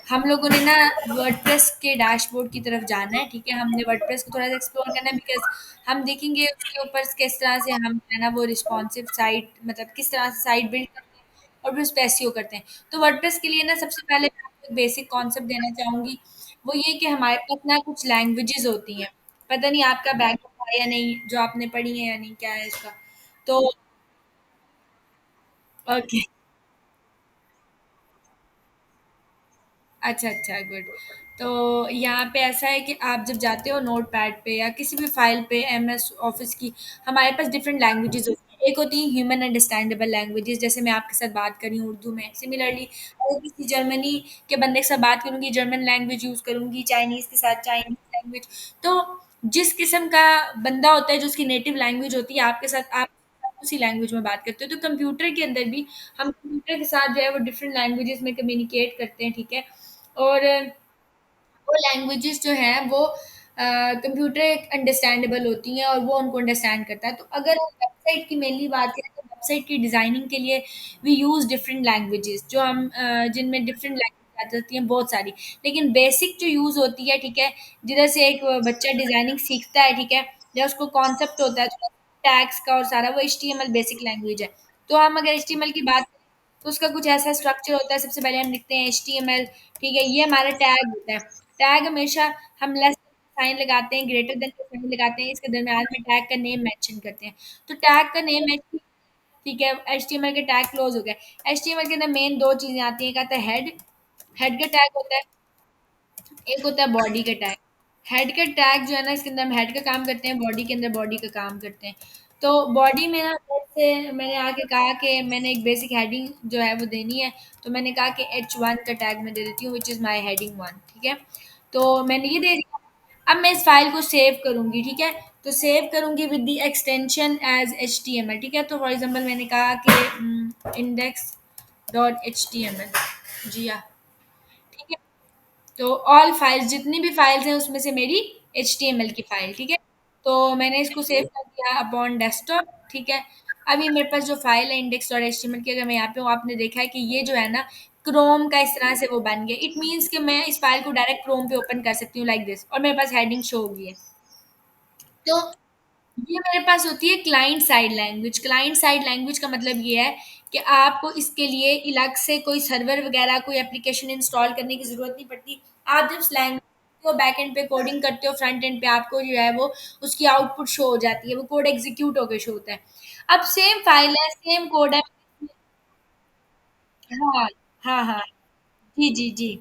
हम लोगों ने ना वर्डप्रेस के डैशबोर्ड की तरफ जाना है, ठीक है? हमने वर्डप्रेस को थोड़ा-सा एक्सप्लोर करना है बिकॉज़ हम देखेंगे उसके ऊपर किस तरह से हम है ना वो रिस्पॉन्सिव साइट मतलब किस तरह से साइट बिल्ड करते हैं और फिर उस पे एसईओ करते हैं। तो वर्डप्रेस के लिए ना सबसे पहले मैं आपको एक बेसिक कॉन्सेप्ट देना चाहूँगी, वो ये कि हमारे पास ना कुछ लैंग्वेजेज़ होती हैं। पता नहीं आपका बैकग्राउंड है या नहीं, जो आपने पढ़ी है या नहीं, क्या है इसका? तो ओके। अच्छा, अच्छा, गुड। तो यहाँ पे ऐसा है कि आप जब जाते हो नोटपैड पे या किसी भी फ़ाइल पे एमएस ऑफ़िस की, हमारे पास डिफरेंट लैंग्वेजेज़ होती हैं। एक होती है ह्यूमन अंडरस्टैंडेबल लैंग्वेजेज़, जैसे मैं आपके साथ बात कर रही हूँ उर्दू में। सिमिलरली अगर किसी जर्मनी के बंदे के साथ बात करूँगी, जर्मन लैंग्वेज यूज़ करूँगी, चाइनीज़ के साथ चाइनीज़ लैंग्वेज। तो जिस किस्म का बंदा होता है, जो उसकी नेटिव लैंग्वेज होती है, आपके साथ आप उसी लैंग्वेज में बात करते हो। तो कंप्यूटर के अंदर भी हम कंप्यूटर के साथ जो है वो डिफरेंट लैंग्वेजेज़ में कम्युनिकेट करते हैं, ठीक है? और वो लैंग्वेजेस जो हैं वो कंप्यूटर अंडरस्टैंडेबल होती हैं और वो उनको अंडरस्टैंड करता है। तो अगर हम वेबसाइट की मेनली बात करें तो वेबसाइट की डिज़ाइनिंग के लिए वी यूज़ डिफरेंट लैंग्वेजेस जो हम जिनमें डिफरेंट लैंग्वेज आ जाती हैं बहुत सारी। लेकिन बेसिक जो यूज़ होती है, ठीक है, जिधर से एक बच्चा डिज़ाइनिंग सीखता है, ठीक है, या उसको कॉन्सेप्ट होता है थोड़ा टैग्स का और सारा वो एचटीएमएल बेसिक लैंग्वेज है। तो हम अगर एचटीएमएल की बात करें तो उसका कुछ ऐसा स्ट्रक्चर होता है, सबसे पहले हम लिखते हैं एचटीएमएल, ठीक है, ये हमारा टैग होता है। टैग हमेशा हम लेस साइन लगाते हैं, ग्रेटर देन का साइन लगाते हैं, इसके दरमियान में टैग का नेम मेंशन करते हैं। तो टैग का नेम मेंशन, ठीक है, एचटीएमएल के टैग क्लोज हो गए। एचटीएमएल के अंदर मेन 2 चीज़ें आती हैं, एक आता है हेड, हेड का टैग होता है, एक होता है बॉडी का टैग। हेड का टैग जो है ना इसके अंदर हम हेड का काम करते हैं, बॉडी के अंदर बॉडी का काम करते हैं। तो बॉडी में ना जैसे मैंने आके कहा कि मैंने एक बेसिक हेडिंग जो है वो देनी है, तो मैंने कहा कि H1 का टैग मैं दे देती हूँ व्हिच इज़ माय हेडिंग 1, ठीक है? तो मैंने ये दे दिया। अब मैं इस फाइल को सेव करूँगी, ठीक है? तो सेव करूँगी with the extension as HTML, ठीक है? तो फॉर एग्ज़ाम्पल मैंने कहा कि इंडेक्स डॉट एचटीएमएल जी हाँ, ठीक है? तो ऑल फाइल्स जितनी भी फाइल्स हैं उसमें से मेरी एचटीएमएल की फाइल, ठीक है? तो मैंने इसको सेव कर दिया अपॉन डेस्कटॉप, ठीक है? अभी मेरे पास जो फाइल है index.html की, अगर मैं यहाँ पे हूँ, आपने देखा है कि ये जो है ना क्रोम का इस तरह से वो बन गया। इट मीन्स कि मैं इस फाइल को डायरेक्ट क्रोम पे ओपन कर सकती हूँ लाइक दिस, और मेरे पास हेडिंग शो होगी है। तो ये मेरे पास होती है client side language. Client side language का मतलब ये है कि आपको इसके लिए अलग से कोई सर्वर वगैरह कोई एप्लीकेशन इंस्टॉल करने की ज़रूरत नहीं पड़ती। आप जब इस लैंग्वेज को बैक एंड पे कोडिंग करते हो, फ्रंट एंड पे आपको जो है वो उसकी आउटपुट शो हो जाती है, वो कोड एग्जीक्यूट होकर शो होता है। अब सेम फाइल है, सेम कोड है। हाँ, हाँ, हाँ। जी, जी, जी।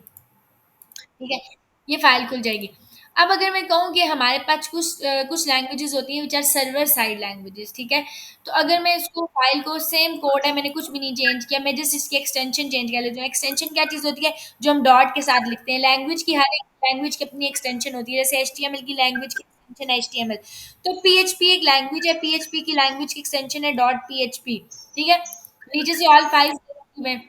ठीक है, ये फ़ाइल खुल जाएगी। अब अगर मैं कहूँ कि हमारे पास कुछ लैंग्वेजेज़ होती हैं which are server side languages, ठीक है? तो अगर मैं इसको फ़ाइल को सेम कोड है, मैंने कुछ भी नहीं चेंज किया, मैं जस्ट इसकी एक्सटेंशन चेंज कर लेती हूँ। एक्सटेंशन क्या चीज़ होती है? जो हम डॉट के साथ लिखते हैं। लैंग्वेज की हर एक लैंग्वेज की अपनी एक्सटेंशन होती है। जैसे एचटीएमएल की लैंग्वेज की एक्सटेंशन है एचटीएमएल। तो पीएचपी एक लैंग्वेज है, पीएचपी की लैंग्वेज की एक्सटेंशन है डॉट पीएचपी, ठीक है? नीचे से ऑल फाइल्स में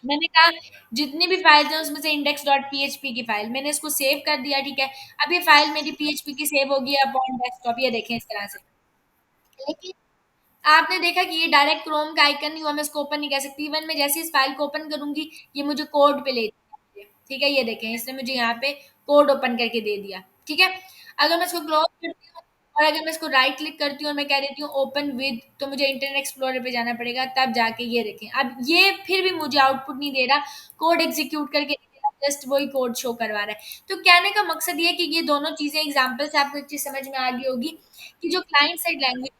मैंने कहा जितनी भी फाइल्स हैं उसमें से इंडेक्स डॉट पीएचपी की फाइल मैंने इसको सेव कर दिया, ठीक है? अब ये फाइल मेरी पीएचपी की सेव होगी अपॉन डेस्कटॉप, ये देखें इस तरह से। लेकिन आपने देखा कि ये डायरेक्ट क्रोम का आइकन नहीं हुआ, मैं इसको ओपन नहीं कर सकती। इवन मैं जैसे इस फाइल को ओपन करूंगी ये मुझे कोड पे ले जाएगी, ठीक है? ये देखें इसने मुझे यहाँ पे कोड ओपन करके दे दिया, ठीक है? अगर मैं इसको क्लोज करती हूँ और अगर मैं इसको राइट क्लिक करती हूँ और मैं कह देती हूँ ओपन विद, तो मुझे इंटरनेट एक्सप्लोरर पे जाना पड़ेगा, तब जाके ये देखें। अब ये फिर भी मुझे आउटपुट नहीं दे रहा, कोड एग्जीक्यूट करके नहीं दे रहा, जस्ट वही कोड शो करवा रहा है। तो कहने का मकसद ये है कि ये दोनों चीजें एग्जाम्पल से आपको एक चीज समझ में आ गई होगी कि जो क्लाइंट साइड लैंग्वेज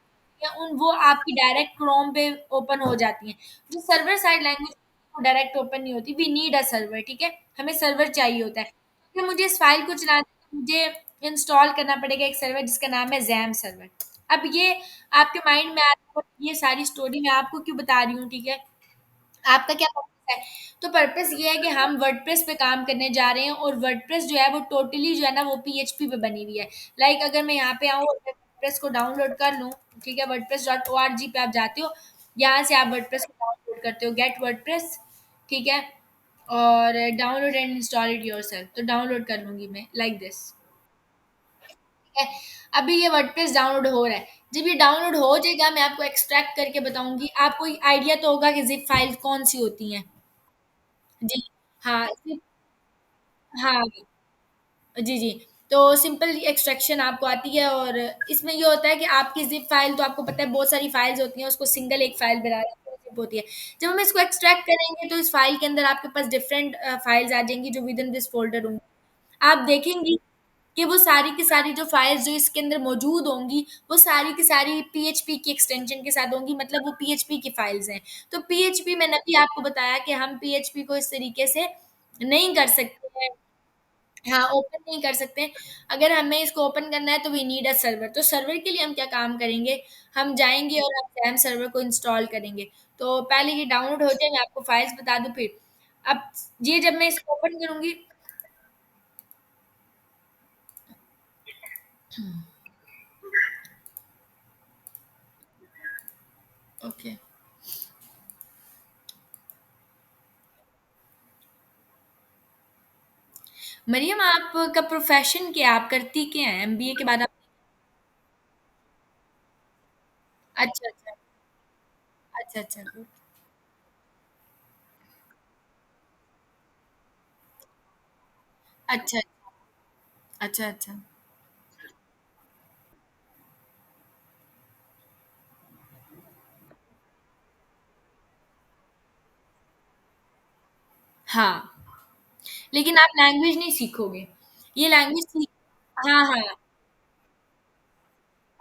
या उन वो आपकी डायरेक्ट क्रोम पे ओपन हो जाती हैं। जो सर्वर साइड लैंग्वेज वो डायरेक्ट ओपन नहीं होती। वी नीड अ सर्वर, ठीक है? हमें सर्वर चाहिए होता है। तो मुझे इस फाइल को चलाने के लिए मुझे इंस्टॉल करना पड़ेगा एक सर्वर जिसका नाम है ज़ैम सर्वर। अब ये आपके माइंड में आ रहा है ये सारी स्टोरी मैं आपको क्यों बता रही हूँ, ठीक है? आपका क्या पर्पस है? तो पर्पस ये है कि हम वर्डप्रेस पे काम करने जा रहे हैं और वर्डप्रेस जो है वो टोटली जो है ना वो पीएचपी पे बनी हुई है। लाइक अगर मैं यहाँ पे आऊँ और मैं वर्डप्रेस को डाउनलोड कर लूँ, ठीक है? वर्डप्रेस.org पे आप जाते हो, यहाँ से आप वर्डप्रेस को डाउनलोड करते हो, गेट वर्डप्रेस, ठीक है? और download and install it yourself, तो डाउनलोड कर लूँगी मैं लाइक दिस, ठीक है? अभी ये वर्डप्रेस डाउनलोड हो रहा है। जब ये डाउनलोड हो जाएगा मैं आपको एक्सट्रैक्ट करके बताऊँगी। आपको आइडिया तो होगा कि ज़िप फाइल कौन-सी होती हैं। जी। हाँ, हाँ। जी, जी। तो सिंपल एक्सट्रैक्शन आपको आती है, और इसमें ये होता है कि आपकी ज़िप फ़ाइल तो आपको पता है बहुत सारी फ़ाइल्स होती हैं, उसको सिंगल एक फ़ाइल बनाना ज़िप होती है। जब हम इसको एक्सट्रैक्ट करेंगे तो इस फ़ाइल के अंदर आपके पास डिफरेंट फ़ाइल्स आ जाएँगी जो विदिन दिस फ़ोल्डर होंगी। आप देखेंगी कि वो सारी की सारी जो फ़ाइल्स जो इसके अंदर मौजूद होंगी, वो सारी की सारी पीएचपी की एक्सटेंशन के साथ होंगी, मतलब वो पीएचपी की फ़ाइल्स हैं। तो पीएचपी मैंने अभी आपको बताया कि हम पीएचपी को इस तरीके से नहीं कर सकते हैं। हाँ, ओपन नहीं कर सकते। अगर हमें इसको ओपन करना है तो वी नीड अ सर्वर। तो सर्वर के लिए हम क्या काम करेंगे, हम जाएँगे और हम XAMPP सर्वर को इंस्टॉल करेंगे। तो पहले ये डाउनलोड हो जाए, मैं आपको फाइल्स बता दूँ फिर। अब ये जब मैं इसको ओपन करूँगी। ओके। मरियम, आपका प्रोफ़ेशन क्या है? आप करती क्या हैं? एमबीए के बाद आप। अच्छा, अच्छा। अच्छा, अच्छा, गुड। अच्छा, अच्छा, अच्छा। हाँ, लेकिन आप लैंग्वेज नहीं सीखोगे। ये लैंग्वेज सीख। हाँ, हाँ।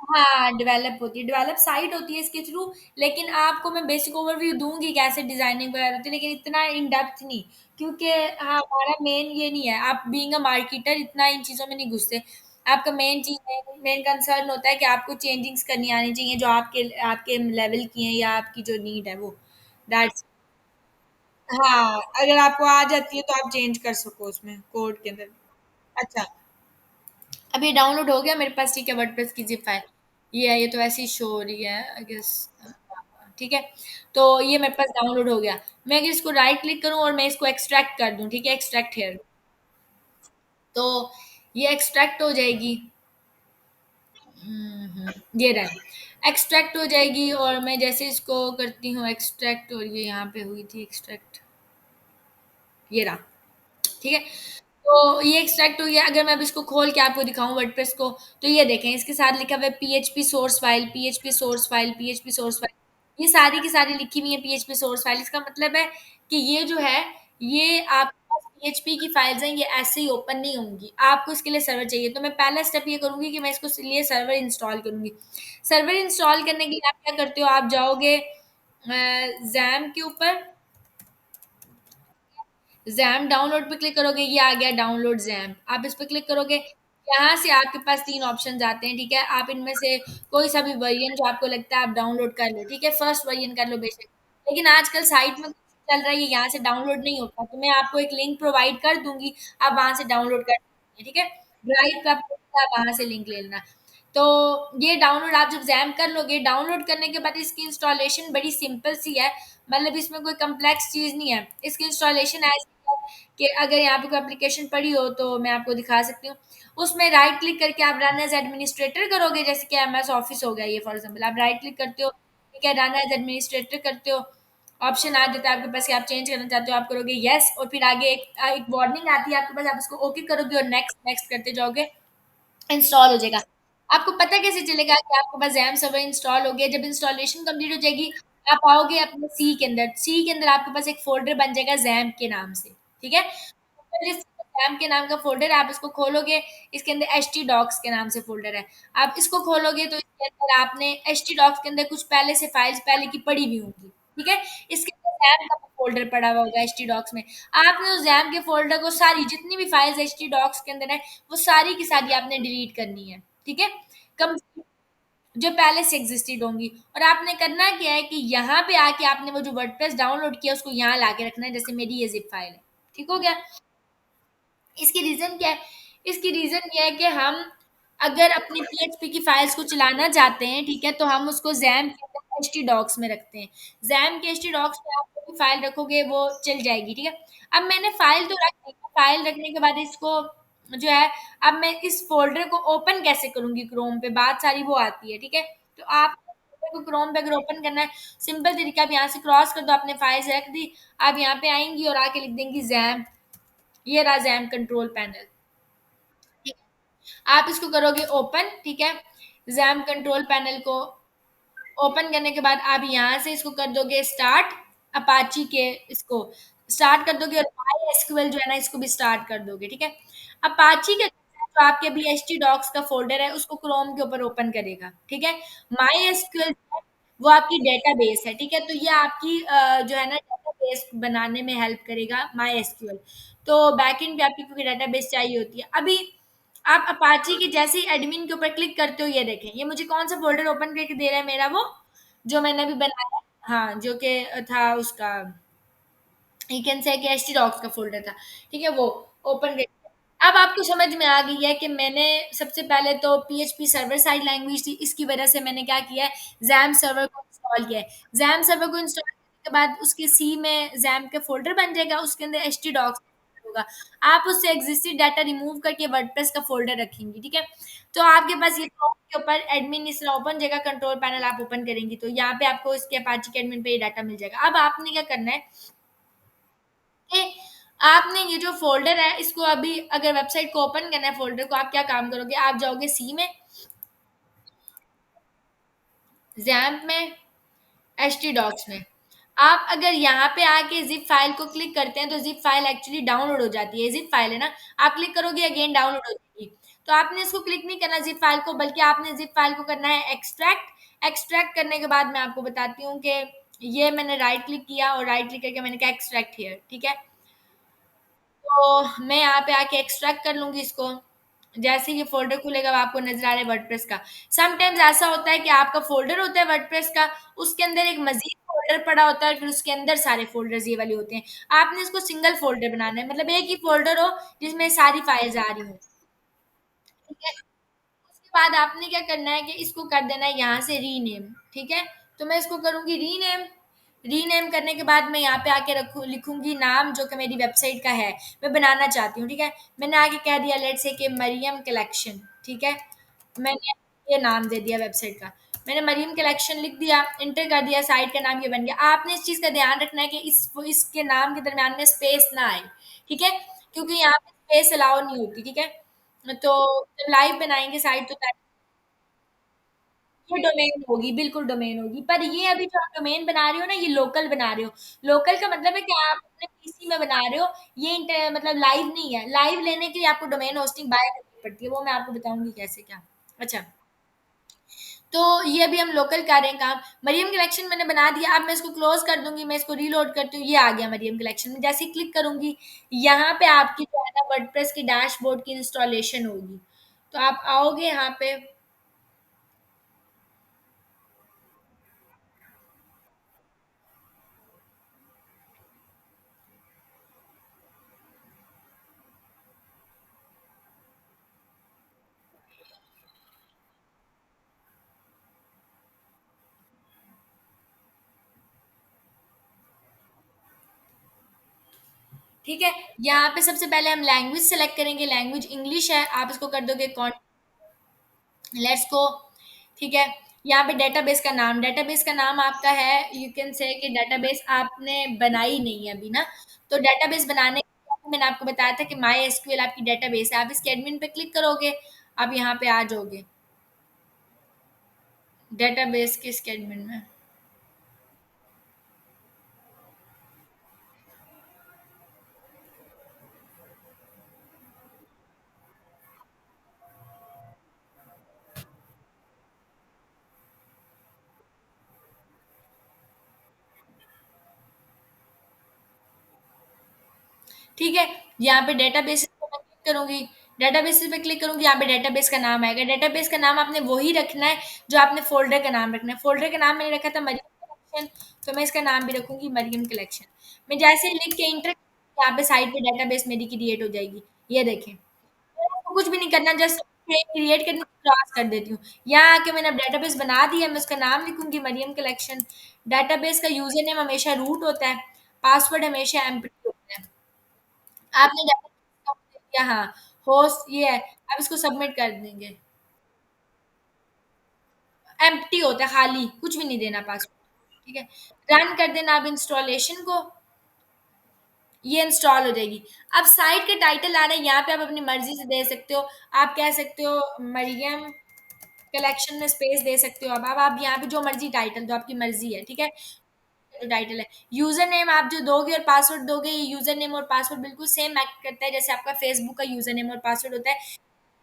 हाँ, डेवलप होती है, डेवलप साइट होती है इसके थ्रू। लेकिन आपको मैं बेसिक ओवरव्यू दूँगी कैसे डिज़ाइनिंग वगैरह होती है, लेकिन इतना इन डेप्थ नहीं, क्योंकि हाँ, हमारा मेन ये नहीं है। आप बीइंग अ मार्केटर इतना इन चीज़ों में नहीं घुसते। आपका मेन चीज़ है, मेन कंसर्न होता है कि आपको चेंजिंग्स करनी आनी चाहिए जो आपके आपके लेवल की हैं या आपकी जो नीड है वो। दैट्स। हाँ, अगर आपको आ जाती है तो आप चेंज कर सको उसमें कोड के अंदर। अच्छा। अब ये डाउनलोड हो गया मेरे पास, ठीक है, वर्डप्रेस की ज़िप फाइल। ये है, ये तो ऐसे ही शो हो रही है आई गेस। ठीक है, तो ये मेरे पास डाउनलोड हो गया। मैं अगर इसको राइट क्लिक करूँ और मैं इसको एक्सट्रैक्ट कर दूँ, ठीक है, एक्सट्रैक्ट हियर, तो ये एक्सट्रैक्ट हो जाएगी। ये रहा, एक्सट्रैक्ट हो जाएगी, और मैं जैसे इसको करती हूँ एक्सट्रैक्ट, और ये यहाँ पे हुई थी एक्सट्रैक्ट, ये रहा। ठीक है? तो ये एक्सट्रैक्ट हो गया। अगर मैं अब इसको खोल के आपको दिखाऊँ वर्डप्रेस को, तो ये देखें इसके साथ लिखा हुआ है PHP source file, PHP source file, PHP source file. ये सारी की सारी लिखी हुई है पीएचपी सोर्स फाइल। इसका मतलब है कि ये जो है, ये आपके पास पीएचपी की फाइल्स हैं, ये ऐसे ही ओपन नहीं होंगी। आपको इसके लिए सर्वर चाहिए। तो मैं पहला स्टेप ये करूँगी कि मैं इसको लिए सर्वर इंस्टॉल करूँगी। सर्वर इंस्टॉल करने के लिए आप क्या करते हो, आप जाओगे ज़ैम के ऊपर, ज़ैम्प डाउनलोड पे क्लिक करोगे, ये आ गया डाउनलोड ज़ैम्प। आप इस पे क्लिक करोगे, यहाँ से आपके पास 3 ऑप्शंस आते हैं, ठीक है? आप इनमें से कोई सा भी वेरिएंट जो आपको लगता है आप डाउनलोड कर लो, ठीक है? फर्स्ट वेरिएंट कर लो बेशक। लेकिन आजकल साइट में चल रहा है, ये यहाँ से डाउनलोड नहीं होता, तो मैं आपको एक लिंक प्रोवाइड कर दूँगी, आप वहाँ से डाउनलोड कर सकते हैं, ठीक है? ड्राइव पे आप वहाँ से लिंक ले लेना। तो ये डाउनलोड आप जब ज़ैम्प कर लोगे, डाउनलोड करने के बाद इसकी इंस्टॉलेशन बड़ी सिंपल सी है, मतलब इसमें कोई कॉम्प्लेक्स चीज़ नहीं है। इसकी इंस्टॉलेशन ऐसी है कि अगर यहाँ पे कोई एप्लीकेशन पड़ी हो तो मैं आपको दिखा सकती हूँ। उसमें राइट क्लिक करके आप रन एज़ एडमिनिस्ट्रेटर करोगे, जैसे कि एमएस ऑफिस हो गया ये फॉर एग्ज़ाम्पल, आप राइट क्लिक करते हो, ठीक है, रन एज़ एडमिनिस्ट्रेटर करते हो, ऑप्शन आ जाता है आपके पास कि आप चेंज करना चाहते हो, आप करोगे येस, और फिर आगे एक वार्निंग आती है आपके पास, आप उसको ओके करोगे और नेक्स्ट, नेक्स्ट करते जाओगे, इंस्टॉल हो जाएगा। आपको पता कैसे चलेगा कि आपके पास ज़ैम सर्वर इंस्टॉल हो गया? जब इंस्टॉलेशन कंप्लीट हो जाएगी, आप आओगे अपने सी के अंदर, सी के अंदर आपके पास एक फ़ोल्डर बन जाएगा ज़ैम के नाम से, ठीक है? पहले ज़ैम के नाम का फ़ोल्डर है, आप इसको खोलोगे, इसके अंदर htdocs के नाम से फ़ोल्डर है। आप इसको खोलोगे तो इसके अंदर आपने htdocs के अंदर कुछ पहले से फाइल्स पहले की पड़ी हुई होंगी, ठीक है? इसके अंदर ज़ैम का फ़ोल्डर पड़ा हुआ होगा htdocs में। आपने उस ज़ैम के फ़ोल्डर को सारी जितनी भी फाइल्स htdocs के अंदर है, वो सारी की सारी आपने डिलीट करनी है, ठीक है? कम जो पहले से एग्ज़िस्टेड होंगी, और आपने करना क्या है कि यहाँ पे आके आपने वो जो वर्डप्रेस डाउनलोड किया उसको यहाँ लाके रखना है, जैसे मेरी ये ज़िप फ़ाइल है, ठीक हो गया? इसकी रीज़न क्या है? इसकी रीज़न ये है कि हम अगर अपनी पीएचपी की फाइल्स को चलाना चाहते हैं, ठीक है? तो हम उसको ज़ैम के अंदर htdocs में रखते हैं। ज़ैम के htdocs में आप कोई भी फाइल रखोगे वो चल जाएगी, ठीक है? अब मैंने फाइल तो रख दी है, फाइल रखने के बाद इसको जो है, अब मैं इस फ़ोल्डर को ओपन कैसे करूँगी क्रोम पे? बात सारी वो आती है, ठीक है? तो आप को क्रोम पे अगर ओपन करना है, सिंपल तरीका, आप यहाँ से क्रॉस कर दो, आपने फाइल्स रख दी, आप यहाँ पे आएंगी और आके लिख देंगी जैम। ये रहा जैम कंट्रोल पैनल। ठीक है, आप इसको करोगे ओपन। ठीक है, जैम कंट्रोल पैनल को ओपन करने के बाद आप यहाँ से इसको कर दोगे स्टार्ट, अपाची के इसको स्टार्ट कर दोगे, और माई एसक्यूएल जो है ना इसको भी स्टार्ट कर दोगे। ठीक है, अपाची के जो आपके अभी एच टी डॉक्स का फोल्डर है उसको क्रोम के ऊपर ओपन करेगा। ठीक है, माई एसक्यूएल वो आपकी डेटाबेस है। ठीक है, तो ये आपकी जो है ना डेटाबेस बनाने में हेल्प करेगा माई एसक्यूएल। तो बैकएंड पे आपकी क्योंकि डेटाबेस चाहिए होती है। अभी आप अपाची के जैसे ही एडमिन के ऊपर क्लिक करते हो, ये देखें ये मुझे कौन सा फोल्डर ओपन करके दे रहा है, मेरा वो जो मैंने अभी बनाया। हाँ, जो कि था उसका, यू कैन से कि एचटी डॉक्स का फोल्डर था। ठीक है, वो ओपन कर। अब आपको समझ में आ गई है कि मैंने सबसे पहले तो पीएचपी सर्वर साइड लैंग्वेज थी, इसकी वजह से मैंने क्या किया है, जैम सर्वर को इंस्टॉल किया है। जैम सर्वर को इंस्टॉल करने के बाद उसके सी में जैम का फोल्डर बन जाएगा, उसके अंदर एचटी डॉक्स होगा। आप उससे एग्जिस्टिंग डाटा रिमूव करके वर्डप्रेस का फोल्डर रखेंगी। ठीक है, तो आपके पास ये Chrome के ऊपर एडमिन इस तरह ओपन जाएगा, कंट्रोल पैनल आप ओपन करेंगी तो यहाँ पे आपको इसके अपाची के एडमिन पे ये डाटा मिल जाएगा। अब आपने क्या करना है कि आपने ये जो फ़ोल्डर है इसको अभी अगर वेबसाइट को ओपन करना है फ़ोल्डर को, आप क्या काम करोगे, आप जाओगे सी में, ज़ैम्प में, एचटीडॉक्स में। आप अगर यहाँ पे आके ज़िप फ़ाइल को क्लिक करते हैं तो ज़िप फ़ाइल एक्चुअली डाउनलोड हो जाती है। ज़िप फ़ाइल है ना, आप क्लिक करोगे अगेन डाउनलोड हो जाएगी। तो आपने इसको क्लिक नहीं करना ज़िप फ़ाइल को, बल्कि आपने ज़िप फ़ाइल को करना है एक्सट्रैक्ट। एक्सट्रैक्ट करने के बाद मैं आपको बताती हूँ कि ये मैंने राइट क्लिक किया और राइट क्लिक करके मैंने कहा एक्सट्रैक्ट हियर। ठीक है, तो मैं यहाँ पे आके एक्सट्रैक्ट कर लूंगी इसको। जैसे ही ये फोल्डर खुलेगा आपको नजर आ रहा है वर्डप्रेस का। समटाइम्स ऐसा होता है कि आपका फोल्डर होता है वर्डप्रेस का, उसके अंदर एक मजीद फोल्डर पड़ा होता है, फिर उसके अंदर सारे फोल्डर्स ये वाले होते हैं। आपने इसको सिंगल फोल्डर बनाना है, मतलब एक ही फोल्डर हो जिसमें सारी फाइल्स आ रही हो। ठीक है, उसके बाद आपने क्या करना है कि इसको कर देना है यहाँ से रीनेम। ठीक है, तो मैं इसको करूंगी रीनेम। रीनेम करने के बाद मैं यहाँ पे आके रखू लिखूंगी नाम जो कि मेरी वेबसाइट का है, मैं बनाना चाहती हूँ। ठीक है, मैंने आगे कह दिया लेट्स से कि मरियम कलेक्शन। ठीक है, मैंने ये नाम दे दिया वेबसाइट का, मैंने मरियम कलेक्शन लिख दिया, इंटर कर दिया, साइट का नाम ये बन गया। आपने इस चीज़ का ध्यान रखना है कि इसके नाम के दरम्यान में स्पेस ना आए। ठीक है, क्योंकि यहाँ पे स्पेस अलाउ नहीं होती। ठीक है, तो जब लाइव बनाएंगे साइट तो ये डोमेन होगी, बिल्कुल डोमेन होगी। पर ये अभी जो आप डोमेन बना रहे हो ना, ये लोकल बना रहे हो। लोकल का मतलब है कि आप अपने पीसी में बना रहे हो, ये मतलब लाइव नहीं है। लाइव लेने के लिए आपको डोमेन होस्टिंग बाय करनी पड़ती है, वो मैं आपको बताऊंगी कैसे क्या। अच्छा, तो ये अभी हम लोकल कर रहे हैं काम। मरियम कलेक्शन मैंने बना दिया, अब मैं इसको क्लोज कर दूंगी, मैं इसको रीलोड करती हूँ, ये आ गया मरियम कलेक्शन में। जैसे ही क्लिक करूंगी यहाँ पे आपकी जो है ना वर्डप्रेस की डैशबोर्ड की इंस्टॉलेशन होगी। तो आप आओगे यहाँ पे। ठीक है, यहाँ पे सबसे पहले हम लैंग्वेज सेलेक्ट करेंगे, लैंग्वेज इंग्लिश है, आप इसको कर दोगे कौन, लेट्स गो। ठीक है, यहाँ पे डेटाबेस का नाम, डेटाबेस का नाम आपका है, यू कैन से कि डेटाबेस आपने बनाई नहीं है अभी ना, तो डेटाबेस बनाने के लिए मैंने आपको बताया था कि माई एसक्यूएल आपकी डेटाबेस है, आप इसके एडमिन पे क्लिक करोगे, आप यहाँ पे आ जाओगे डेटाबेस के इसके एडमिन में। ठीक है, यहाँ पे डेटाबेस पे मैं क्लिक करूंगी, डेटाबेस पे क्लिक करूंगी, यहाँ पे डेटाबेस का नाम आएगा। डेटाबेस का नाम आपने वही रखना है जो आपने फोल्डर का नाम रखना है। फोल्डर का नाम मैंने रखा था मरियम कलेक्शन, तो मैं इसका नाम भी रखूंगी मरियम कलेक्शन। मैं जैसे ही लिख के इंटर, यहाँ पे साइड पे डेटाबेस मेरी क्रिएट हो जाएगी। ये देखें, आपको कुछ भी नहीं करना, जस्ट क्रिएट करने क्रॉस कर देती हूँ। यहाँ आके मैंने अब डेटाबेस बना दिया, मैं उसका नाम लिखूंगी मरियम कलेक्शन। डेटाबेस का यूजर नेम हमेशा रूट होता है, पासवर्ड हमेशा एम्प्टी होता है। आपने डाटा दिया, हाँ, होस्ट ये है, अब इसको सबमिट कर देंगे। एम्प्टी होता है, खाली, कुछ भी नहीं देना पासवर्ड, ठीक है। रन कर देना अब इंस्टॉलेशन को, ये इंस्टॉल हो जाएगी। अब साइट के टाइटल आ रहे हैं, यहाँ पे आप अपनी मर्जी से दे सकते हो। आप कह सकते हो मरियम कलेक्शन में स्पेस दे सकते हो। अब आप यहाँ पे जो मर्जी टाइटल दो, आपकी मर्जी है, ठीक है। जो टाइटल है, यूजर नेम आप जो दोगे और पासवर्ड दोगे, ये यूजर नेम और पासवर्ड बिल्कुल सेम एक्ट करता है जैसे आपका फेसबुक का यूजर नेम और पासवर्ड होता है।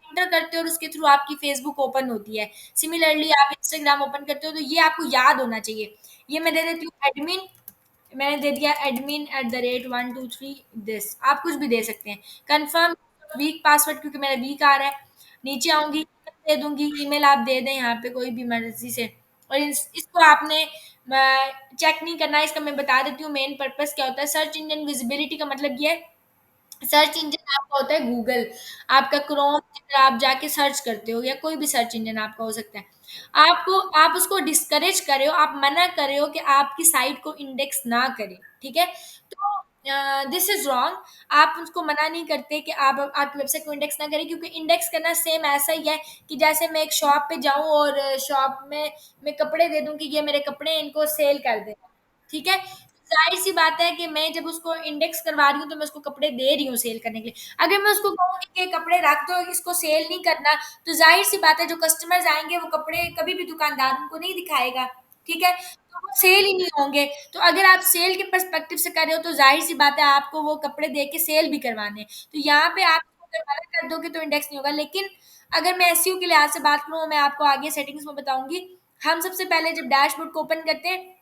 एंटर करते हो और उसके थ्रू आपकी फेसबुक ओपन होती है। सिमिलरली आप इंस्टाग्राम ओपन करते हो, तो ये आपको याद होना चाहिए। ये मैं दे देती हूँ एडमिन, मैंने दे दिया admin@123 दिस, आप कुछ भी दे सकते हैं। कंफर्म वीक पासवर्ड, क्योंकि मेरा वीक आ रहा है। नीचे आऊंगी, दे दूंगी, ईमेल आप दे दें यहाँ पे कोई भी मर्जी से। और इसको आपने चेक नहीं करना है, इसका मैं बता देती हूँ मेन पर्पस क्या होता है। सर्च इंजन विजिबिलिटी का मतलब ये है, सर्च इंजन आपका होता है गूगल, आपका क्रोम, आप जाके सर्च करते हो, या कोई भी सर्च इंजन आपका हो सकता है। आपको, आप उसको डिस्करेज करे हो, आप मना करे हो कि आपकी साइट को इंडेक्स ना करें, ठीक है। तो दिस इज रॉन्ग। आप उसको मना नहीं करते कि आप आपकी वेबसाइट को इंडेक्स ना करें, क्योंकि इंडेक्स करना सेम ऐसा ही है कि जैसे मैं एक शॉप पे जाऊं और शॉप में मैं कपड़े दे दूं कि ये मेरे कपड़े हैं, इनको सेल कर देना, ठीक है। जाहिर सी बात है कि मैं जब उसको इंडेक्स करवा रही हूँ, तो मैं उसको कपड़े दे रही हूँ सेल करने के लिए। अगर मैं उसको कहूँगी कि कपड़े रख दो, इसको सेल नहीं करना, तो जाहिर सी बात है जो कस्टमर्स आएंगे वो कपड़े कभी भी दुकानदार उनको नहीं दिखाएगा, ठीक है। तो वो सेल ही नहीं होंगे। तो अगर आप सेल के पर्सपेक्टिव से कर रहे हो, तो जाहिर सी बात है आपको वो कपड़े दे के सेल भी करवाने हैं। तो यहाँ पे आप अगर मना कर दोगे तो इंडेक्स नहीं होगा। लेकिन अगर मैं एसईओ के लिहाज से बात करूँ, मैं आपको आगे सेटिंग्स में बताऊंगी। हम सबसे पहले जब डैशबोर्ड को ओपन करते हैं,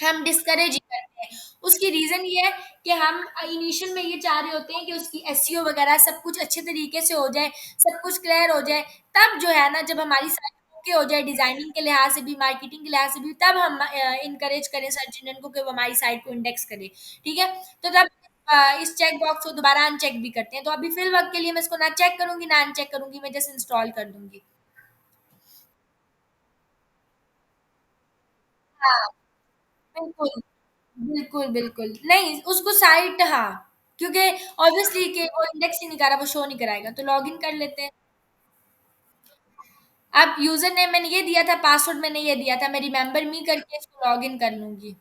हम डिस्करेज ही करते हैं। उसकी रीजन ये है कि हम इनिशियल में ये चाह रहे होते हैं कि उसकी एसईओ वगैरह सब कुछ अच्छे तरीके से हो जाए, सब कुछ क्लियर हो जाए। तब जो है ना, जब हमारी साइट ओके हो जाए डिजाइनिंग के लिहाज से भी, मार्केटिंग के लिहाज से भी, तब हम इनकरेज करें सर्च इंजन को कि वो हमारी साइट को इंडेक्स करे, ठीक है। तो तब इस चेक बॉक्स को दोबारा अनचेक भी करते हैं। तो अभी फिल वक्त के लिए मैं इसको ना चेक करूंगी ना अनचेक करूंगी, मैं जस्ट इंस्टॉल कर दूंगी। हाँ, बिल्कुल, बिल्कुल, बिल्कुल। नहीं, उसको साइट, हाँ, क्योंकि ऑब्वियसली कि वो इंडेक्स ही नहीं कर रहा, वो शो नहीं कराएगा, तो लॉगिन कर लेते हैं। अब यूज़र नेम मैंने ये दिया था, पासवर्ड मैंने ये दिया था, मैं रिमेंबर मी करके इसको लॉगिन कर लूँगी।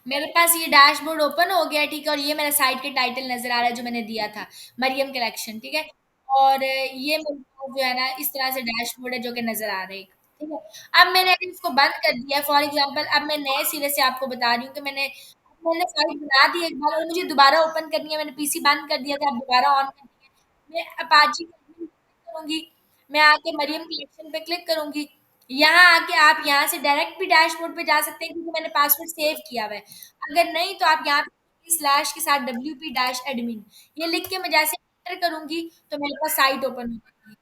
मेरे पास ये डैशबोर्ड ओपन हो गया, ठीक है। और ये मेरा साइट के टाइटल नज़र आ रहा है जो मैंने दिया था, मरियम कलेक्शन, ठीक है। और ये मेरे पास जो है ना इस तरह से डैशबोर्ड है जो कि नज़र आ रहा है, ठीक है। अब मैंने अगर इसको बंद कर दिया फॉर एग्ज़ाम्पल, अब मैं नए सिरे से आपको बता रही हूँ कि मैंने साइट बना दी एक बार और मुझे दोबारा ओपन करनी है, मैंने पीसी बंद कर दिया था, अब दोबारा ऑन करनी है। मैं अपाची करूँगी, मैं आके मरियम कलेक्शन पे क्लिक करूँगी। यहाँ आके आप यहाँ से डायरेक्ट भी डैशबोर्ड पे जा सकते हैं, क्योंकि मैंने पासवर्ड सेव किया हुआ है। अगर नहीं तो आप यहाँ पे स्लैश के साथ wp-admin ये लिख के मैं जैसे एंटर करूँगी, तो मेरे पास साइट ओपन हो जाएगी।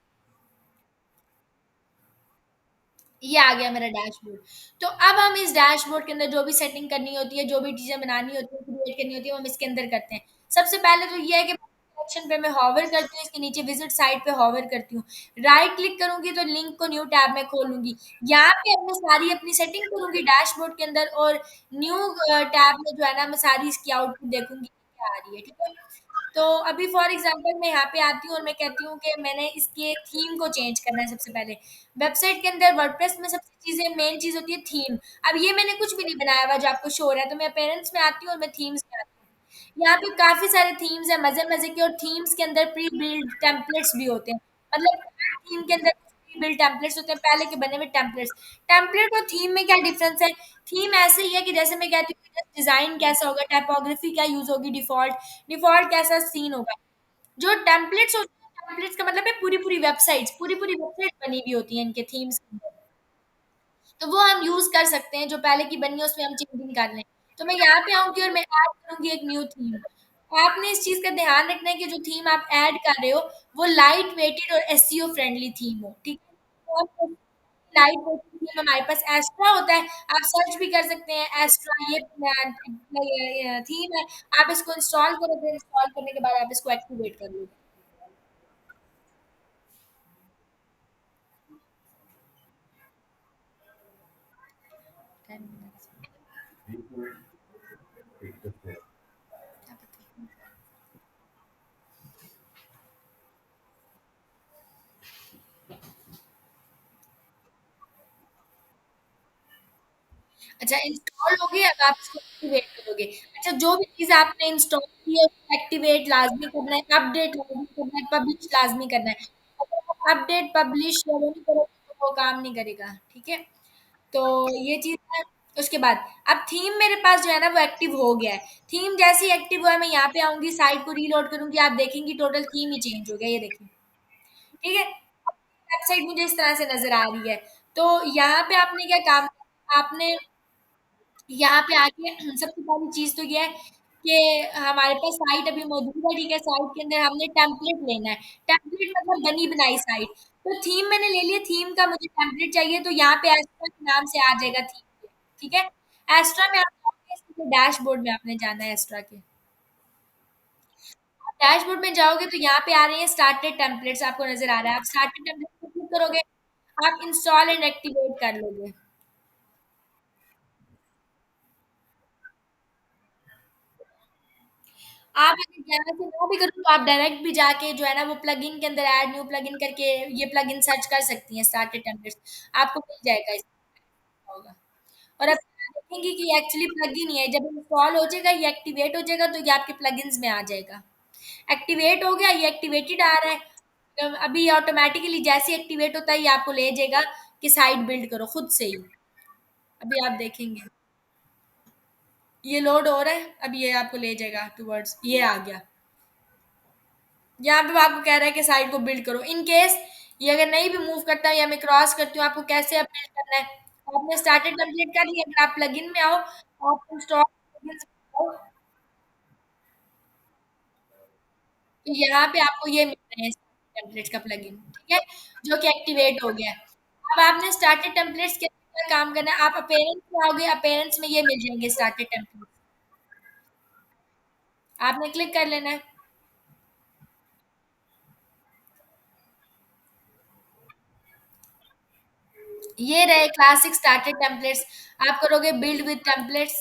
ये आ गया मेरा डैशबोर्ड। तो अब हम इस डैशबोर्ड के अंदर जो भी सेटिंग करनी होती है, जो भी चीज़ें बनानी होती है, क्रिएट करनी होती है, वो हम इसके अंदर करते हैं। सबसे पहले तो ये है कि सेक्शन पे मैं हॉवर करती हूँ, इसके नीचे विजिट साइट पे हॉवर करती हूँ। राइट क्लिक करूँगी तो लिंक को न्यू टैब में खोलूँगी। यहाँ पे अब मैं सारी अपनी सेटिंग करूँगी डैशबोर्ड के अंदर, और न्यू टैब में जो है ना मैं सारी इसकी आउटपुट देखूँगी कि क्या आ रही है, ठीक है। तो अभी फॉर एग्जांपल मैं यहाँ पे आती हूँ और मैं कहती हूँ कि मैंने इसके थीम को चेंज करना है सबसे पहले। वेबसाइट के अंदर वर्डप्रेस में सबसे चीज़ें मेन चीज़ होती है थीम। अब ये मैंने कुछ भी नहीं बनाया हुआ जो आपको शो हो रहा है, तो मैं अपीयरेंस में आती हूँ और मैं थीम्स में आती हूँ। यहाँ पे काफ़ी सारे थीम्स हैं मज़े-मज़े के, और थीम्स के अंदर प्री बिल्ड टेम्पलेट्स भी होते हैं। मतलब हर थीम के अंदर प्री बिल्ड टेम्पलेट्स होते हैं, पहले के बने हुए टेम्पलेट्स। टेम्पलेट और थीम में क्या डिफरेंस है? थीम ऐसे ही है कि जैसे मैं कहती हूँ कि डिज़ाइन कैसा होगा, टाइपोग्राफी क्या यूज़ होगी, डिफ़ॉल्ट डिफ़ॉल्ट कैसा सीन होगा। जो टेम्पलेट्स होते हैं, टेम्पलेट्स का मतलब है पूरी-पूरी वेबसाइट्स, पूरी-पूरी वेबसाइट बनी हुई होती है इनके थीम्स के अंदर। तो वो हम यूज़ कर सकते हैं, जो पहले की बनी है उसमें हम चेंजिंग कर लें। तो मैं यहाँ पे आऊँगी और मैं ऐड करूँगी एक न्यू थीम। आपने इस चीज़ का ध्यान रखना है कि जो थीम आप ऐड कर रहे हो, वो लाइट वेटेड और एसईओ फ्रेंडली थीम हो, ठीक है? तो लाइट वेटेड थीम हमारे पास एस्ट्रा होता है, आप सर्च भी कर सकते हैं एस्ट्रा, ये थीम है, आप इसको इंस्टॉल करो, फिर इंस्टॉल करने के बाद आप इसको एक्टिवेट कर लो। 10 minutes. अच्छा, इंस्टॉल हो गया, अब आप इसको एक्टिवेट करोगे। अच्छा, जो भी चीज़ आपने इंस्टॉल की है उसको एक्टिवेट लाज़मी करना है, अपडेट लाज़मी करना है, पब्लिश लाज़मी करना है। अगर आप अपडेट, पब्लिश या वो नहीं करोगे तो वो काम नहीं करेगा, ठीक है? तो ये चीज़ है। उसके बाद अब थीम मेरे पास जो है ना वो एक्टिव हो गया है। थीम जैसे ही एक्टिव हुआ है, मैं यहाँ पे आऊँगी, साइट को रीलोड करूँगी, आप देखेंगी टोटल थीम ही चेंज हो गया, ये देखिए। ठीक है? वेबसाइट मुझे इस तरह से नज़र आ रही है। तो यहाँ पे आपने क्या काम, आपने यहाँ पे आके सबसे पहली चीज़ तो ये है कि हमारे पास साइट अभी मौजूद है, ठीक है? साइट के अंदर हमने टेम्पलेट लेना है। टेम्पलेट मतलब बनी बनाई साइट। तो थीम मैंने ले लिया, थीम का मुझे टेम्पलेट चाहिए, तो यहाँ पे एस्ट्रा के नाम से आ जाएगा थीम पे, ठीक है? एस्ट्रा में आप जाओगे, इसके डैशबोर्ड में आपने जाना है एस्ट्रा के। डैशबोर्ड में जाओगे तो यहाँ पे आ रही है स्टार्टेड टेम्पलेट्स, आपको नज़र आ रहा है। आप स्टार्टेड टेम्पलेट पे क्लिक करोगे, आप इंस्टॉल एंड एक्टिवेट कर लोगे। आप अगर यहाँ से ना भी करो तो आप डायरेक्ट भी जाके जो है ना वो प्लगइन के अंदर ऐड न्यू प्लगइन करके ये प्लगइन सर्च कर सकती हैं, स्टार्टेड टेम्पलेट्स आपको मिल जाएगा होगा। और अब देखेंगे कि एक्चुअली प्लगइन ही है, जब इंस्टॉल हो जाएगा, ये एक्टिवेट हो जाएगा तो ये आपके प्लगइन्स में आ जाएगा। एक्टिवेट हो गया, ये एक्टिवेटेड आ रहा है। अभी ऑटोमेटिकली जैसे एक्टिवेट होता है ये आपको ले जाएगा कि साइट बिल्ड करो खुद से ही। अभी आप देखेंगे ये लोड हो रहा है, अब ये आपको ले जाएगा टूवर्ड्स, ये आ गया। यहाँ पे वो आपको कह रहा है कि साइट को बिल्ड करो। इन केस ये अगर नहीं भी मूव करता है या मैं क्रॉस करती हूँ, आपको कैसे अब बिल्ड करना है? आपने स्टार्टेड कंप्लीट कर लिया, अगर आप प्लगइन में आओ, आप इंस्टॉल प्लगइन्स में आओ, तो यहाँ पे आपको ये मिल रहे हैं टेम्पलेट्स का प्लगइन, ठीक है? जो कि एक्टिवेट हो गया है। अब आपने स्टार्टेड टेम्पलेट्स के अंदर काम करना है, आप अपीयरेंस में आओगे, अपीयरेंस में ये मिल जाएंगे स्टार्टेड टेम्पलेट्स, आपने क्लिक कर लेना है। ये रहे क्लासिक स्टार्टेड टेम्पलेट्स। आप करोगे बिल्ड विद टेम्पलेट्स।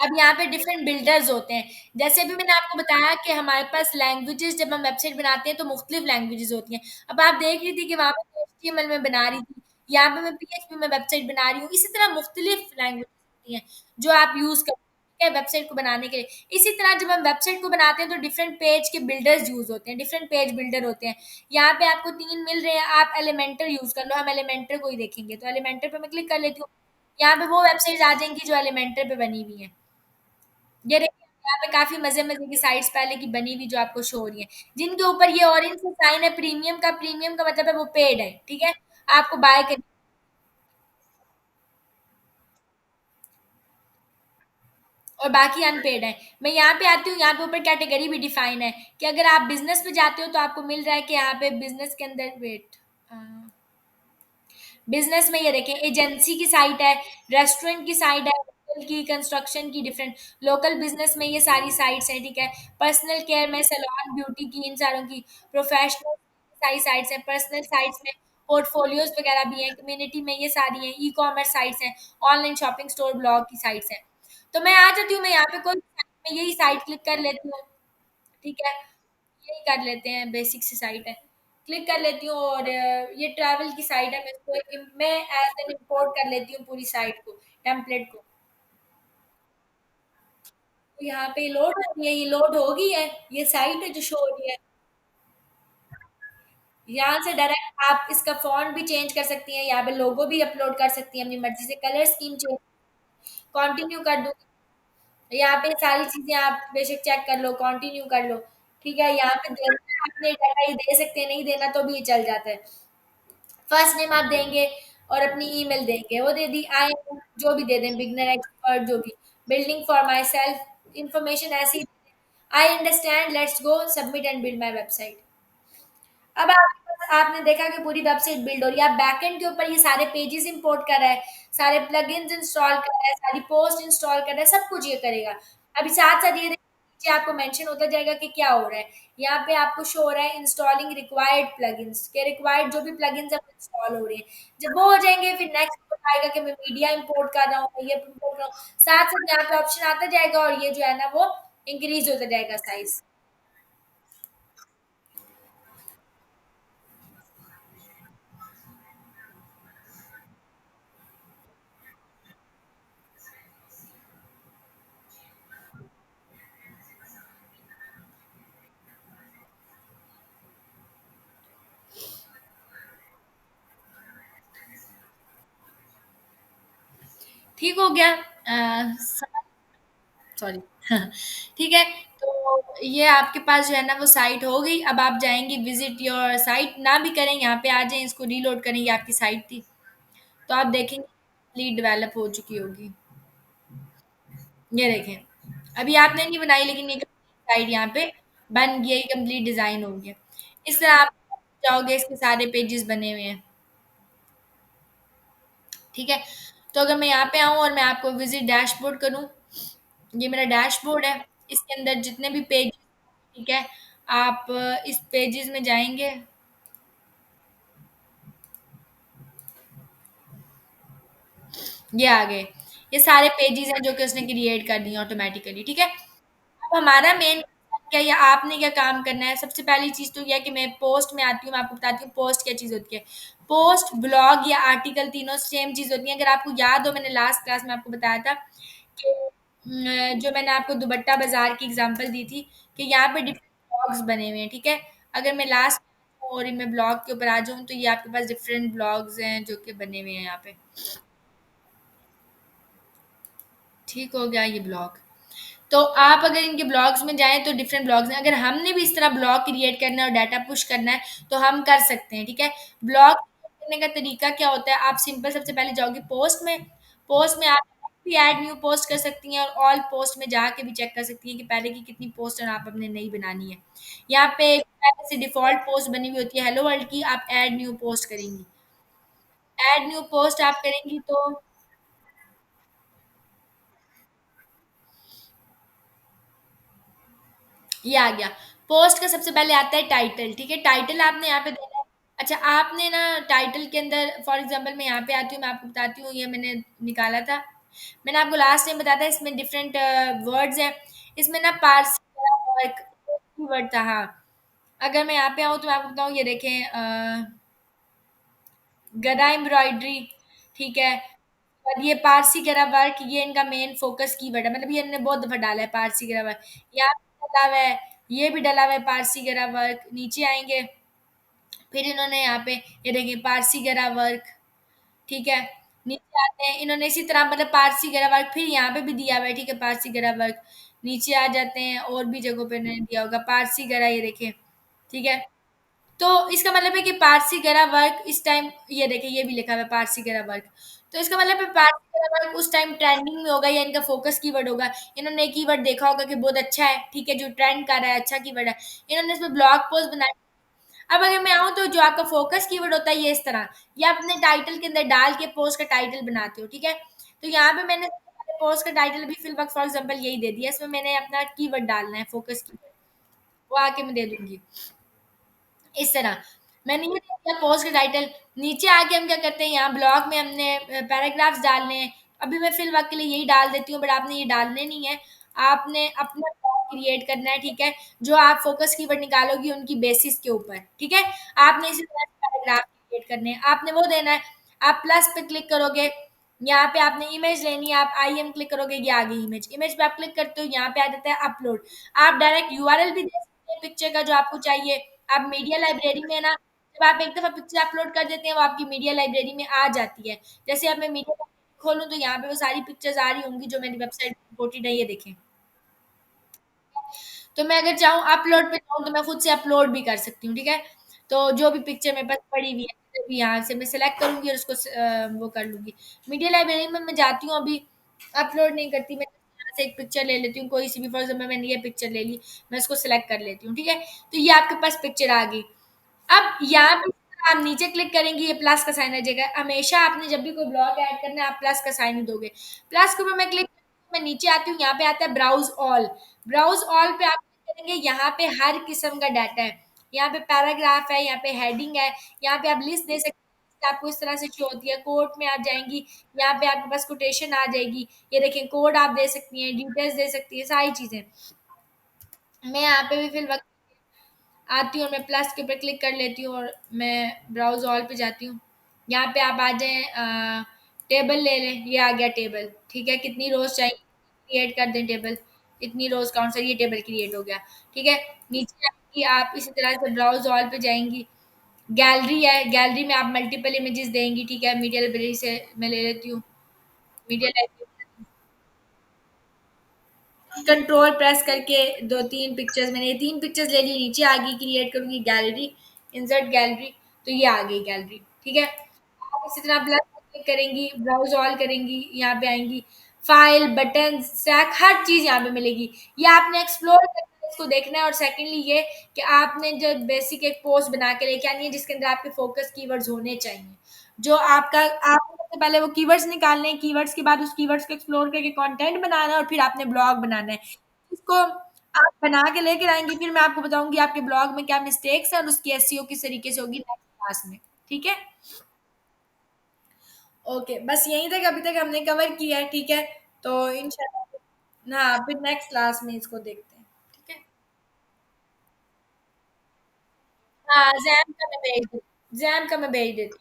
अब यहाँ पे डिफरेंट बिल्डर्स होते हैं। जैसे अभी मैंने आपको बताया कि हमारे पास लैंग्वेजेस, जब हम वेबसाइट बनाते हैं तो मुख्तलिफ लैंग्वेजेस होती हैं। अब आप देख रही थी कि वहाँ पे एचटीएमएल में बना रही थी, यहाँ पे मैं पीएचपी में वेबसाइट बना रही हूँ। इसी तरह मुख्तलिफ लैंग्वेजेस होती हैं जो आप यूज़ करते हैं वेबसाइट को बनाने के लिए। इसी तरह जब हम वेबसाइट को बनाते हैं तो डिफरेंट पेज के बिल्डर्स यूज़ होते हैं, डिफरेंट पेज बिल्डर होते हैं। यहाँ पे आपको 3 मिल रहे हैं, आप एलिमेंटर यूज़ कर लो, हम एलिमेंटर को ही देखेंगे। तो एलिमेंटर पे मैं क्लिक कर लेती हूँ। यहाँ पे वो वेबसाइट्स आ जाएँगी जो एलिमेंटर पे बनी हुई हैं। ये देखिए यहाँ पे काफ़ी मज़े-मज़े की साइट्स पहले की बनी हुई जो आपको शो हो रही हैं। जिनके ऊपर ये ऑरेंज से साइन है प्रीमियम का मतलब है वो पेड है, ठीक है? आपको बाय करनी, और बाकी अनपेड है। मैं यहाँ पे आती हूँ, यहाँ पे ऊपर कैटेगरी भी डिफाइन है कि अगर आप बिज़नेस पे जाते हो तो आपको मिल रहा है कि यहाँ पे बिज़नेस के अंदर वेट बिजनेस में ये देखें, एजेंसी की साइट है, रेस्टोरेंट की साइट है, होटल की, कंस्ट्रक्शन की, डिफरेंट लोकल बिजनेस में ये सारी साइट्स हैं, ठीक है? पर्सनल केयर में, सैलून, ब्यूटी की, इन सारों की, प्रोफेशनल सारी साइट्स हैं, पर्सनल साइट्स में पोर्टफोलियोज वगैरह भी हैं, कम्युनिटी में ये सारी हैं, ई कॉमर्स साइट्स हैं, ऑनलाइन शॉपिंग स्टोर ब्लॉग की साइट्स हैं। तो मैं आ जाती हूँ, मैं यहाँ पे कोई मैं यही साइट क्लिक कर लेती हूँ, ठीक है? यही कर लेते हैं, बेसिक सी साइट है। क्लिक कर लेती हूँ और ये ट्रैवल की साइट है, मैं इसको मैं एज़ एन इम्पोर्ट कर लेती हूँ पूरी साइट को, टेम्पलेट को। तो यहाँ पे लोड हो रही है, ये लोड हो गई है, ये साइट है जो शो हो रही है। यहाँ से डायरेक्ट आप इसका फ़ॉन्ट भी चेंज कर सकती हैं, यहाँ पे लोगो भी अपलोड कर सकती हैं अपनी मर्ज़ी से, कलर स्कीम चेंज, कंटिन्यू कर दूँगी। यहाँ पे सारी चीज़ें आप बेशक चेक कर लो, कंटिन्यू कर लो, ठीक है? यहाँ पे देना है, आपने डाटा ये दे सकते हैं, नहीं देना तो भी ये चल जाता है। फर्स्ट नेम आप देंगे और अपनी ईमेल देंगे, वो दे दी, आई एम जो भी दे दें, बिगनर, एक्सपर्ट जो भी, building for my self information ऐसी, I understand, let's go, submit and build my website. अब आपने देखा कि पूरी वेबसाइट बिल्ड हो रही है। आप बैकएंड के ऊपर ये सारे पेजेस इंपोर्ट कर रहा है, सारे प्लगइन्स इंस्टॉल कर रहा है, सारी पोस्ट इंस्टॉल कर रहा है, सब कुछ ये करेगा। अभी साथ-साथ ये देखिए नीचे आपको मेंशन होता जाएगा कि क्या हो रहा है। यहाँ पे आपको शो हो रहा है इंस्टॉलिंग रिक्वायर्ड प्लगइन्स, के रिक्वायर्ड जो भी प्लगइन्स अब इंस्टॉल हो रहे हैं। जब वो हो जाएँगे फिर नेक्स्ट आएगा कि मैं मीडिया इंपोर्ट कर रहा हूँ, मैं ये इंपोर्ट कर रहा हूँ। साथ-साथ यहाँ पे ऑप्शन आता जाएगा और ये जो है ना वो इंक्रीज़ होता जाएगा साइज़। ठीक हो गया। सॉरी। ठीक है। तो ये आपके पास जो है ना वो साइट हो गई। अब आप जाएंगे विजिट योर साइट, ना भी करें यहाँ पे आ जाएं, इसको रीलोड करें, ये आपकी साइट थी। तो आप देखेंगे कंप्लीट डेवलप हो चुकी होगी। ये देखें, अभी आपने नहीं बनाई लेकिन ये साइट यहाँ पे बन गई, कंप्लीट डिजाइन हो गया। इस तरह आप जाओगे, इसके सारे पेजेस बने हुए हैं। ठीक है। तो अगर मैं यहाँ पे आऊँ और मैं आपको विजिट डैशबोर्ड करूँ, ये मेरा डैशबोर्ड है। इसके अंदर जितने भी पेज, ठीक है, आप इस पेजेस में जाएंगे। ये आ गए, ये सारे पेजेस हैं जो कि उसने क्रिएट कर दिए ऑटोमेटिकली। ठीक है। अब हमारा मेन क्या, या आपने क्या काम करना है, सबसे पहली चीज तो यह है कि मैं पोस्ट में आती हूँ, मैं आपको बताती हूँ पोस्ट क्या चीज होती है। पोस्ट, ब्लॉग या आर्टिकल तीनों सेम चीज होती है। अगर आपको याद हो, मैंने लास्ट क्लास में आपको बताया था कि जो मैंने आपको दुपट्टा बाजार की एग्जांपल दी थी कि यहाँ पे डिफरेंट ब्लॉग्स बने हुए हैं। ठीक है। अगर मैं लास्ट और मैं ब्लॉग के ऊपर आ जाऊँ तो ये आपके पास डिफरेंट ब्लॉग्स हैं जो कि बने हुए हैं यहाँ पे। ठीक हो गया ये ब्लॉग। तो आप अगर इनके ब्लॉग्स में जाएं तो डिफरेंट ब्लॉग्स हैं। अगर हमने भी इस तरह ब्लॉग क्रिएट करना है और डाटा पुश करना है तो हम कर सकते हैं। ठीक है। ब्लॉग करने का तरीका क्या होता है, आप सिंपल सबसे पहले जाओगे पोस्ट में। पोस्ट में आप भी ऐड न्यू पोस्ट कर सकती हैं और ऑल पोस्ट में जाके भी चेक कर सकती हैं कि पहले की कितनी पोस्ट और आप अपने नई बनानी है। यहाँ पे एक पहले से डिफॉल्ट पोस्ट बनी हुई होती है हेलो वर्ल्ड की, आप ऐड न्यू पोस्ट करेंगी। ऐड न्यू पोस्ट आप करेंगी तो ये आ गया। पोस्ट का सबसे पहले आता है टाइटल। ठीक है। टाइटल आपने यहाँ पे देना है। अच्छा, आपने ना टाइटल के अंदर फॉर एग्जांपल मैं यहाँ पे आती हूँ, मैं आपको बताती हूँ, ये मैंने निकाला था। मैंने आपको लास्ट टाइम बताया था, इसमें डिफरेंट वर्ड्स हैं। इसमें ना पारसी और एक वर्ड था। हाँ, अगर मैं यहाँ पे आऊँ तो मैं आपको बताऊँ, ये देखें गदा एम्ब्रॉयडरी। ठीक है। और ये पारसी गरा वर्क, ये इनका मेन फोकस कीवर्ड है, मतलब ये इन्होंने बहुत दफा डाला है पारसी गरा वर्क। यहाँ पे डला हुआ है, ये भी डला हुआ है पारसी गरा वर्क। नीचे आएंगे, फिर इन्होंने यहाँ पे ये देखिए पारसी गरा वर्क। ठीक है। नीचे आते हैं, इन्होंने इसी तरह मतलब पारसी गरा वर्क फिर यहाँ पे भी दिया हुआ है। ठीक है, पारसी गरा वर्क। नीचे आ जाते हैं, और भी जगहों पे इन्होंने दिया होगा पारसी गरा, ये देखें। ठीक है। तो इसका मतलब है कि पारसी गरा वर्क इस टाइम, ये देखिए ये भी लिखा हुआ है पारसी गरा वर्क। तो इसका मतलब है पारसी गरा वर्क उस टाइम ट्रेंडिंग में होगा या इनका फोकस कीवर्ड होगा। इन्होंने कीवर्ड देखा होगा कि बहुत अच्छा है, ठीक है, जो ट्रेंड कर रहा है, अच्छा कीवर्ड है, इन्होंने इसमें ब्लॉग पोस्ट बनाया। अब अगर मैं आऊँ तो जो आपका फोकस कीवर्ड होता है ये इस तरह, ये आप अपने टाइटल के अंदर डाल के पोस्ट का टाइटल बनाते हो। ठीक है। तो यहाँ पे मैंने पोस्ट का टाइटल भी फिल वक्त फॉर एग्जाम्पल यही दे दिया, इसमें मैंने अपना कीवर्ड डालना है फोकस कीवर्ड, वो आके मैं दे दूंगी इस तरह। मैंने ये दिया पोस्ट का टाइटल। नीचे आके हम क्या करते हैं, यहाँ ब्लॉग में हमने पैराग्राफ्स डालने हैं। अभी मैं फिल वक्त के लिए यही डाल देती हूँ, बट आपने ये डालने नहीं है। आपने अपना ब्लॉग क्रिएट करना है। ठीक है। जो आप फोकस कीवर्ड निकालोगी उनकी बेसिस के ऊपर। ठीक है। आपने इसी तरह से पैराग्राफ क्रिएट करने हैं, आपने वो देना है। आप प्लस पे क्लिक करोगे, यहाँ पे आपने इमेज लेनी है, आप आई एम क्लिक करोगे, ये आ गई इमेज। इमेज पे आप क्लिक करते हो, यहाँ पे आ जाता है अपलोड। आप डायरेक्ट यूआरएल भी दे सकते हैं पिक्चर का जो आपको चाहिए। आप मीडिया लाइब्रेरी में ना, जब आप एक दफा पिक्चर अपलोड कर देते हैं वो आपकी मीडिया लाइब्रेरी में आ जाती है। जैसे अब मैं मीडिया लाइब्रेरी खोलूँ तो यहाँ पे वो सारी पिक्चर्स आ रही होंगी जो मेरी वेबसाइट पे इंपोर्टेड है, ये देखें। तो मैं अगर चाहूँ अपलोड पे जाऊँ तो मैं खुद से अपलोड भी कर सकती हूँ। ठीक है। तो जो भी पिक्चर मेरे पास पड़ी हुई है भी यहाँ से मैं सेलेक्ट करूंगी और उसको वो कर लूंगी। मीडिया लाइब्रेरी में मैं जाती हूँ, अभी अपलोड नहीं करती, मैं यहाँ से एक पिक्चर ले लेती हूँ कोई सी भी, फॉर एग्जाम्पल मैंने ये पिक्चर ले ली, मैं उसको सेलेक्ट कर लेती हूँ। ठीक है। तो ये आपके पास पिक्चर आ गई। अब यहाँ पे आप नीचे क्लिक करेंगे, ये प्लस का साइन आ जाएगा। हमेशा आपने जब भी कोई ब्लॉग ऐड करना है आप प्लस का साइन ही दोगे। प्लस के ऊपर मैं क्लिक, मैं नीचे आती हूँ, यहाँ पे आता है ब्राउज ऑल। ब्राउज ऑल पे आप क्लिक करेंगे, यहाँ पे हर किस्म का डाटा है। यहाँ पे पैराग्राफ है, यहाँ पे हेडिंग है, यहाँ पे आप लिस्ट दे सकते हैं, आपको इस तरह से शो होती है। कोड में आप जाएंगी, यहाँ पे आपके पास कोटेशन आ जाएगी, ये देखें कोड आप दे सकती हैं, डिटेल्स दे सकती है, सारी चीजें। मैं यहाँ पे भी फिल वक्त आती हूँ और मैं प्लस के ऊपर क्लिक कर लेती हूँ और मैं ब्राउज ऑल पे जाती हूँ। यहाँ पे आप आ जाएँ, टेबल ले लें, ये आ गया टेबल। ठीक है। कितनी रोज चाहिए क्रिएट कर दें टेबल, इतनी रोज काउंट से ये टेबल क्रिएट हो गया। ठीक है। नीचे आएंगी आप इसी तरह से ब्राउज ऑल पे जाएंगी। गैलरी है, गैलरी में आप मल्टीपल इमेजेस देंगी। ठीक है। मीडिया लाइब्रेरी से मैं ले लेती हूँ, मीडिया लाइब्रेरी, कंट्रोल प्रेस करके दो तीन पिक्चर्स, मैंने ये तीन पिक्चर्स ले ली, नीचे आ गई, क्रिएट करूंगी गैलरी, इंसर्ट गैलरी, तो ये आ गई गैलरी। ठीक है, आप इसी तरह प्लस क्लिक करेंगी, ब्राउज ऑल करेंगी, यहाँ पे आएंगी, फाइल, बटन, स्टैक, हर चीज यहाँ पे मिलेगी। ये आपने एक्सप्लोर करना है, इसको देखना है। और सेकेंडली ये कि आपने जो बेसिक एक पोस्ट बना के लेके आनी है जिसके अंदर आपके फोकस कीवर्ड्स होने चाहिए, जो आपका, आपको सबसे पहले वो कीवर्ड्स निकालने हैं, कीवर्ड्स के बाद उस कीवर्ड्स को एक्सप्लोर करके कंटेंट बनाना है, और फिर आपने ब्लॉग बनाना है। इसको आप बना के लेकर आएंगे, फिर मैं आपको बताऊंगी आपके ब्लॉग में क्या मिस्टेक्स है और उसकी एसईओ किस तरीके से होगी नेक्स्ट क्लास में। ठीक है, ओके, बस यहीं तक अभी तक हमने कवर किया है। ठीक है, तो इंशाल्लाह हाँ फिर नेक्स्ट क्लास में इसको देखते हैं। ठीक है, हाँ जैम का मैं भेज देती, जैम का मैं भेज देती